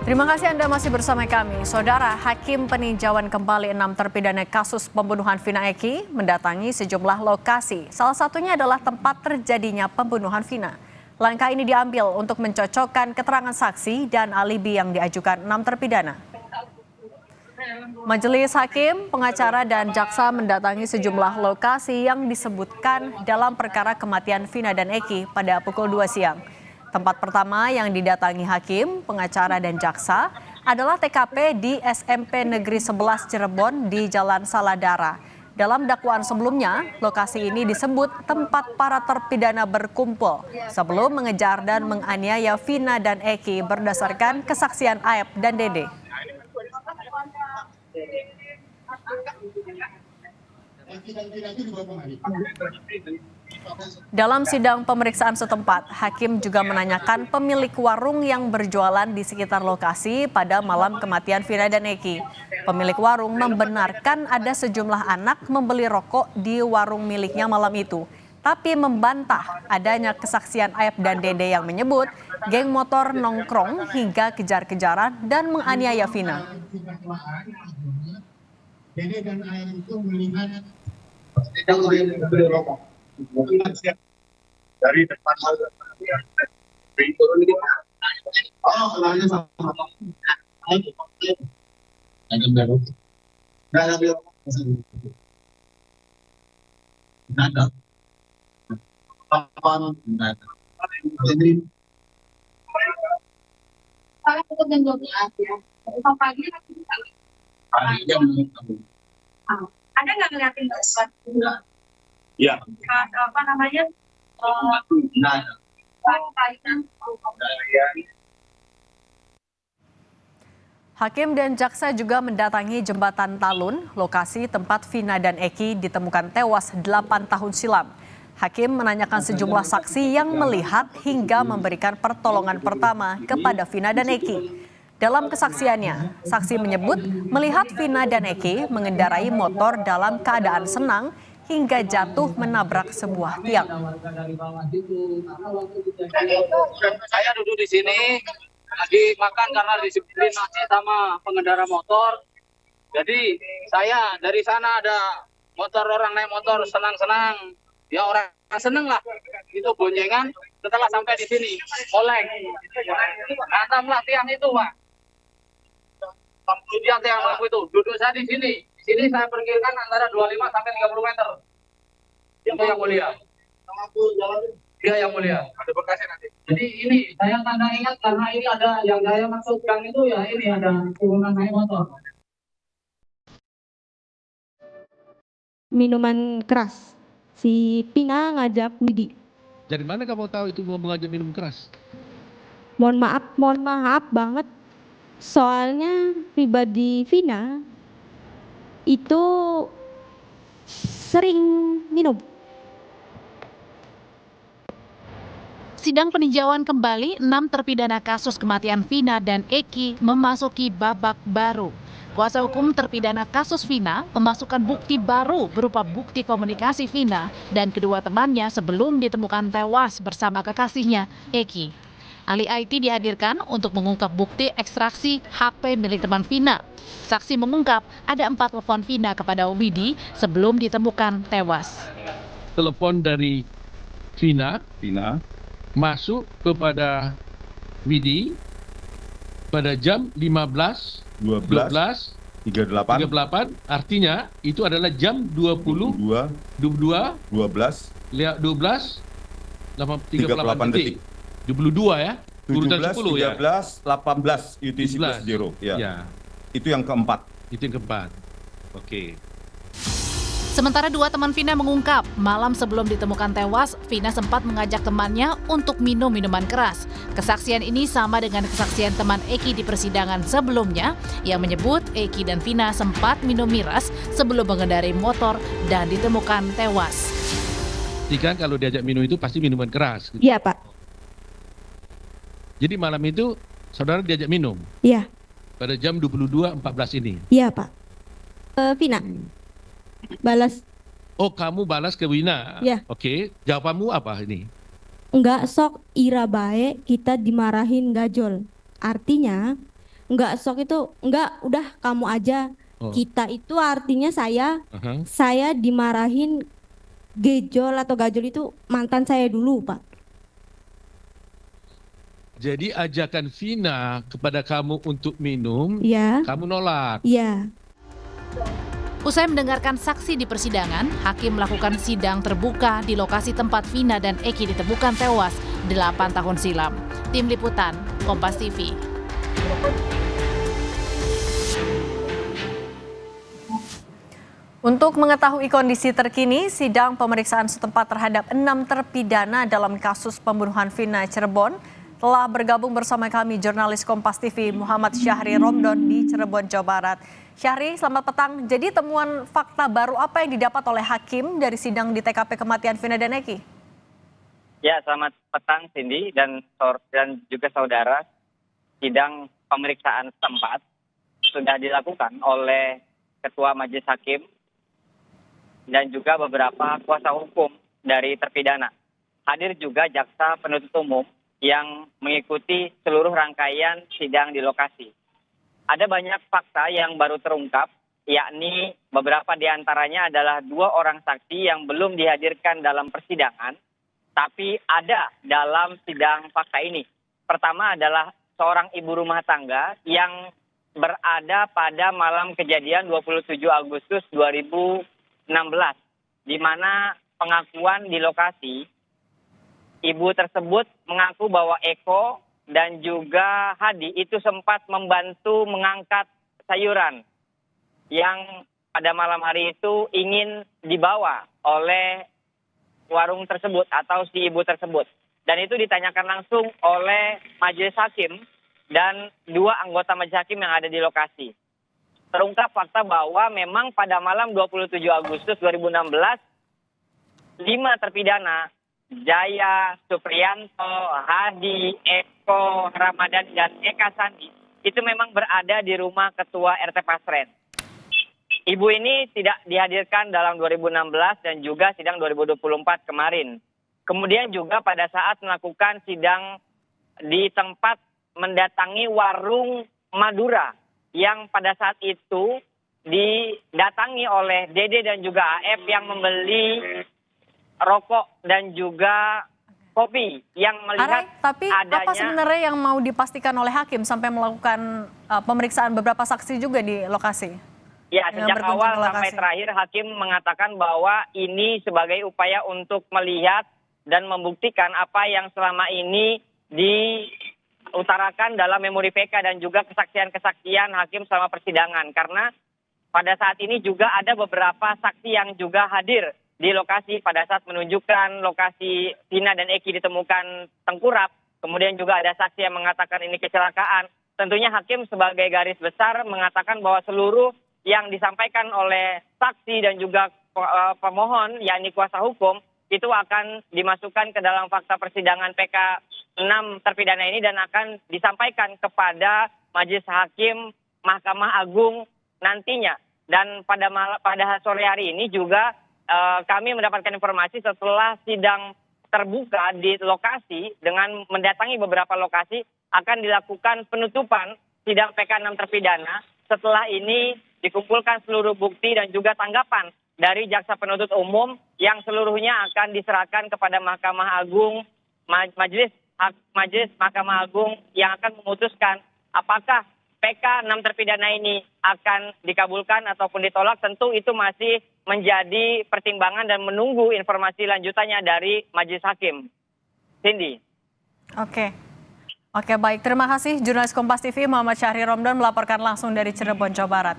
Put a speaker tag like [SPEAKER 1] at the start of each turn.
[SPEAKER 1] Terima kasih Anda masih bersama kami. Saudara, Hakim peninjauan kembali 6 terpidana kasus pembunuhan Vina Eki mendatangi sejumlah lokasi. Salah satunya adalah tempat terjadinya pembunuhan Vina. Langkah ini diambil untuk mencocokkan keterangan saksi dan alibi yang diajukan 6 terpidana. Majelis Hakim, pengacara dan jaksa mendatangi sejumlah lokasi yang disebutkan dalam perkara kematian Vina dan Eki pada pukul 2 siang. Tempat pertama yang didatangi hakim, pengacara dan jaksa adalah TKP di SMP Negeri 11 Cirebon di Jalan Saladara. Dalam dakwaan sebelumnya, lokasi ini disebut tempat para terpidana berkumpul sebelum mengejar dan menganiaya Vina dan Eki berdasarkan kesaksian Aep dan Dede. Dalam sidang pemeriksaan setempat, hakim juga menanyakan pemilik warung yang berjualan di sekitar lokasi pada malam kematian Vina dan Eki. Pemilik warung membenarkan ada sejumlah anak membeli rokok di warung miliknya malam itu, tapi membantah adanya kesaksian Aep dan Dede yang menyebut geng motor nongkrong hingga kejar-kejaran dan menganiaya Vina.
[SPEAKER 2] Dede dan Aep itu melihat tidak membeli rokok dari depan orangnya sama
[SPEAKER 3] Saya tutup jam 12 ya. Besok pagi ada nggak ngeliatin besar?
[SPEAKER 2] ya
[SPEAKER 3] Apa namanya?
[SPEAKER 1] Hakim dan jaksa juga mendatangi jembatan Talun, lokasi tempat Vina dan Eki ditemukan tewas 8 tahun silam. Hakim menanyakan sejumlah saksi yang melihat hingga memberikan pertolongan pertama kepada Vina dan Eki. Dalam kesaksiannya, saksi menyebut melihat Vina dan Eki mengendarai motor dalam keadaan senang hingga jatuh menabrak sebuah tiang.
[SPEAKER 4] Saya duduk di sini lagi makan karena disiplin nasi sama pengendara motor. Jadi saya dari sana ada motor, orang naik motor senang-senang. Ya orang seneng lah. Itu boncengan. Setelah sampai di sini, oleng. Hantamlah tiang itu, Pak. Tiang lampu itu. Duduk saya di sini. Di sini saya perkirakan antara 25 sampai 30 meter. Itu yang mulia. Iya yang mulia. Ada bekasnya nanti. Jadi ini saya tanda ingat karena ini ada yang saya maksudkan itu ya ini ada turunan naik motor.
[SPEAKER 5] Minuman keras. Si Pina ngajak Widi.
[SPEAKER 6] Dari mana kamu tahu itu mau mengajak minum keras?
[SPEAKER 5] Mohon maaf banget. Soalnya pribadi Vina itu sering minum.
[SPEAKER 7] Sidang peninjauan kembali 6 terpidana kasus kematian Vina dan Eki memasuki babak baru. Kuasa hukum terpidana kasus Vina memasukkan bukti baru berupa bukti komunikasi Vina dan kedua temannya sebelum ditemukan tewas bersama kekasihnya, Eki. Ahli IT dihadirkan untuk mengungkap bukti ekstraksi HP milik teman Vina. Saksi mengungkap ada 4 telepon Vina kepada Widi sebelum ditemukan tewas.
[SPEAKER 6] Telepon dari Vina masuk kepada Widi pada jam 15.12.38, artinya itu adalah jam 22 38 detik. 22 ya?
[SPEAKER 8] 17,
[SPEAKER 6] 10 ya?
[SPEAKER 8] 13, 18 UTC plus 0 ya.
[SPEAKER 6] Ya.
[SPEAKER 8] Itu yang keempat.
[SPEAKER 6] Oke.
[SPEAKER 7] Sementara dua teman Vina mengungkap, malam sebelum ditemukan tewas, Vina sempat mengajak temannya untuk minum minuman keras. Kesaksian ini sama dengan kesaksian teman Eki di persidangan sebelumnya yang menyebut Eki dan Vina sempat minum miras sebelum mengendarai motor dan ditemukan tewas.
[SPEAKER 6] Jika kalau diajak minum itu pasti minuman keras.
[SPEAKER 5] Iya, Pak.
[SPEAKER 6] Jadi malam itu saudara diajak minum
[SPEAKER 5] Iya.
[SPEAKER 6] pada jam 22.14 ini.
[SPEAKER 5] Iya, Pak. Vina balas.
[SPEAKER 6] Oh, kamu balas ke Wina?
[SPEAKER 5] Iya.
[SPEAKER 6] Oke, jawabanmu apa ini?
[SPEAKER 5] Enggak sok ira bae kita dimarahin gajol. Artinya enggak, sok itu enggak, udah kamu aja.
[SPEAKER 6] Oh.
[SPEAKER 5] Kita itu artinya
[SPEAKER 6] Aha.
[SPEAKER 5] saya dimarahin gejol atau gajol itu mantan saya dulu, Pak.
[SPEAKER 6] Jadi ajakan Vina kepada kamu untuk minum,
[SPEAKER 5] Iya.
[SPEAKER 6] kamu nolak.
[SPEAKER 5] Iya.
[SPEAKER 7] Usai mendengarkan saksi di persidangan, hakim melakukan sidang terbuka di lokasi tempat Vina dan Eki ditemukan tewas 8 tahun silam. Tim Liputan, Kompas TV.
[SPEAKER 1] Untuk mengetahui kondisi terkini sidang pemeriksaan setempat terhadap 6 terpidana dalam kasus pembunuhan Vina Cirebon, telah bergabung bersama kami jurnalis Kompas TV Muhammad Syahri Romdon di Cirebon, Jawa Barat. Syahri, selamat petang. Jadi temuan fakta baru apa yang didapat oleh hakim dari sidang di TKP kematian Vina dan Eki?
[SPEAKER 9] Ya, selamat petang Cindy dan juga saudara. Sidang pemeriksaan setempat sudah dilakukan oleh Ketua Majelis Hakim dan juga beberapa kuasa hukum dari terpidana. Hadir juga jaksa penuntut umum yang mengikuti seluruh rangkaian sidang di lokasi. Ada banyak fakta yang baru terungkap, yakni beberapa diantaranya adalah 2 orang saksi yang belum dihadirkan dalam persidangan, tapi ada dalam sidang fakta ini. Pertama adalah seorang ibu rumah tangga yang berada pada malam kejadian 27 Agustus 2016, di mana pengakuan di lokasi, ibu tersebut mengaku bahwa Eko dan juga Hadi itu sempat membantu mengangkat sayuran yang pada malam hari itu ingin dibawa oleh warung tersebut atau si ibu tersebut. Dan itu ditanyakan langsung oleh majelis hakim dan 2 anggota majelis hakim yang ada di lokasi. Terungkap fakta bahwa memang pada malam 27 Agustus 2016, 5 terpidana, Jaya, Supriyanto, Hadi, Eko, Ramadan, dan Eka Sandi, itu memang berada di rumah Ketua RT Pasren. Ibu ini tidak dihadirkan dalam 2016 dan juga sidang 2024 kemarin. Kemudian juga pada saat melakukan sidang di tempat mendatangi warung Madura yang pada saat itu didatangi oleh Dede dan juga AF yang membeli rokok dan juga kopi yang melihat
[SPEAKER 1] tapi
[SPEAKER 9] adanya.
[SPEAKER 1] apa sebenarnya yang mau dipastikan oleh hakim sampai melakukan pemeriksaan beberapa saksi juga di lokasi?
[SPEAKER 9] Ya, sejak awal sampai terakhir hakim mengatakan bahwa ini sebagai upaya untuk melihat dan membuktikan apa yang selama ini diutarakan dalam memori PK dan juga kesaksian-kesaksian hakim selama persidangan. Karena pada saat ini juga ada beberapa saksi yang juga hadir di lokasi pada saat menunjukkan lokasi Vina dan Eki ditemukan tengkurap. Kemudian juga ada saksi yang mengatakan ini kecelakaan. Tentunya hakim sebagai garis besar mengatakan bahwa seluruh yang disampaikan oleh saksi dan juga pemohon, yakni kuasa hukum, itu akan dimasukkan ke dalam fakta persidangan PK 6 terpidana ini dan akan disampaikan kepada Majelis Hakim Mahkamah Agung nantinya. Dan pada sore hari ini juga kami mendapatkan informasi setelah sidang terbuka di lokasi dengan mendatangi beberapa lokasi akan dilakukan penutupan sidang PK 6 terpidana. Setelah ini dikumpulkan seluruh bukti dan juga tanggapan dari jaksa penuntut umum yang seluruhnya akan diserahkan kepada Mahkamah Agung, Majelis Mahkamah Agung yang akan memutuskan apakah PK 6 terpidana ini akan dikabulkan ataupun ditolak. Tentu itu masih menjadi pertimbangan dan menunggu informasi lanjutannya dari Majelis Hakim. Cindy.
[SPEAKER 1] Oke, baik. Terima kasih jurnalis Kompas TV Muhammad Syahri Romdon melaporkan langsung dari Cirebon, Jawa Barat.